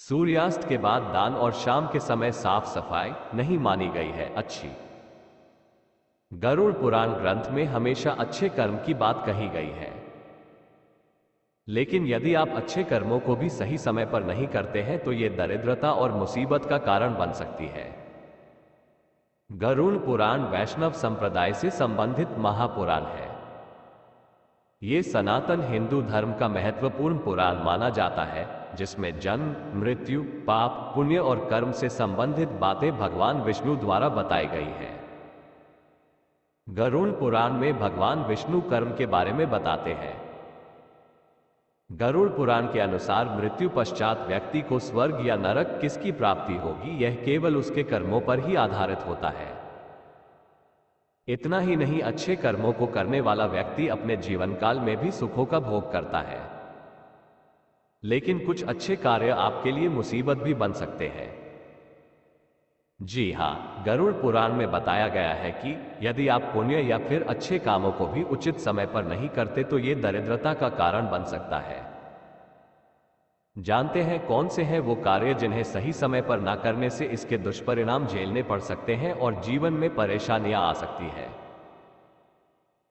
सूर्यास्त के बाद दान और शाम के समय साफ सफाई नहीं मानी गई है अच्छी। गरुड़ पुराण ग्रंथ में हमेशा अच्छे कर्म की बात कही गई है, लेकिन यदि आप अच्छे कर्मों को भी सही समय पर नहीं करते हैं तो यह दरिद्रता और मुसीबत का कारण बन सकती है। गरुड़ पुराण वैष्णव संप्रदाय से संबंधित महापुराण है। ये सनातन हिंदू धर्म का महत्वपूर्ण पुराण माना जाता है, जिसमें जन्म, मृत्यु, पाप, पुण्य और कर्म से संबंधित बातें भगवान विष्णु द्वारा बताई गई हैं। गरुड़ पुराण में भगवान विष्णु कर्म के बारे में बताते हैं। गरुड़ पुराण के अनुसार मृत्यु पश्चात व्यक्ति को स्वर्ग या नरक किसकी प्राप्ति होगी, यह केवल उसके कर्मों पर ही आधारित होता है। इतना ही नहीं, अच्छे कर्मों को करने वाला व्यक्ति अपने जीवन काल में भी सुखों का भोग करता है, लेकिन कुछ अच्छे कार्य आपके लिए मुसीबत भी बन सकते हैं। जी हाँ, गरुड़ पुराण में बताया गया है कि यदि आप पुण्य या फिर अच्छे कामों को भी उचित समय पर नहीं करते तो ये दरिद्रता का कारण बन सकता है। जानते हैं कौन से हैं वो कार्य जिन्हें सही समय पर ना करने से इसके दुष्परिणाम झेलने पड़ सकते हैं और जीवन में परेशानियां आ सकती है।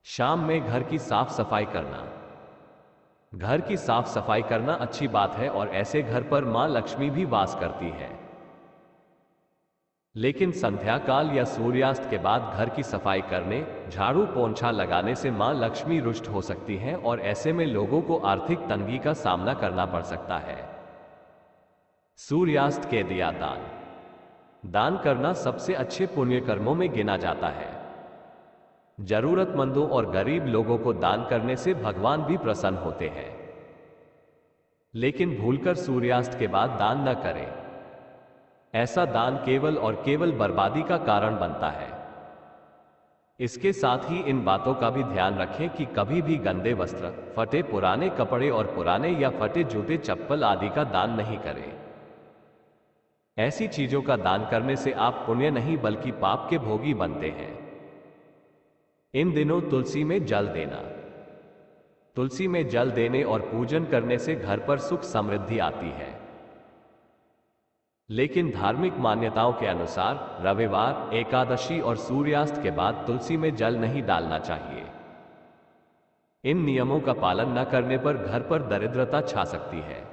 शाम में घर की साफ सफाई करना। घर की साफ सफाई करना अच्छी बात है और ऐसे घर पर मां लक्ष्मी भी वास करती है, लेकिन संध्या काल या सूर्यास्त के बाद घर की सफाई करने, झाड़ू पोंछा लगाने से मां लक्ष्मी रुष्ट हो सकती हैं और ऐसे में लोगों को आर्थिक तंगी का सामना करना पड़ सकता है। सूर्यास्त के दिया दान। दान करना सबसे अच्छे पुण्य कर्मों में गिना जाता है। जरूरतमंदों और गरीब लोगों को दान करने से भगवान भी प्रसन्न होते हैं, लेकिन भूलकर सूर्यास्त के बाद दान न करें। ऐसा दान केवल और केवल बर्बादी का कारण बनता है। इसके साथ ही इन बातों का भी ध्यान रखें कि कभी भी गंदे वस्त्र, फटे पुराने कपड़े और पुराने या फटे जूते चप्पल आदि का दान नहीं करें। ऐसी चीजों का दान करने से आप पुण्य नहीं बल्कि पाप के भोगी बनते हैं। इन दिनों तुलसी में जल देना। तुलसी में जल देने और पूजन करने से घर पर सुख समृद्धि आती है, लेकिन धार्मिक मान्यताओं के अनुसार रविवार, एकादशी और सूर्यास्त के बाद तुलसी में जल नहीं डालना चाहिए। इन नियमों का पालन न करने पर घर पर दरिद्रता छा सकती है।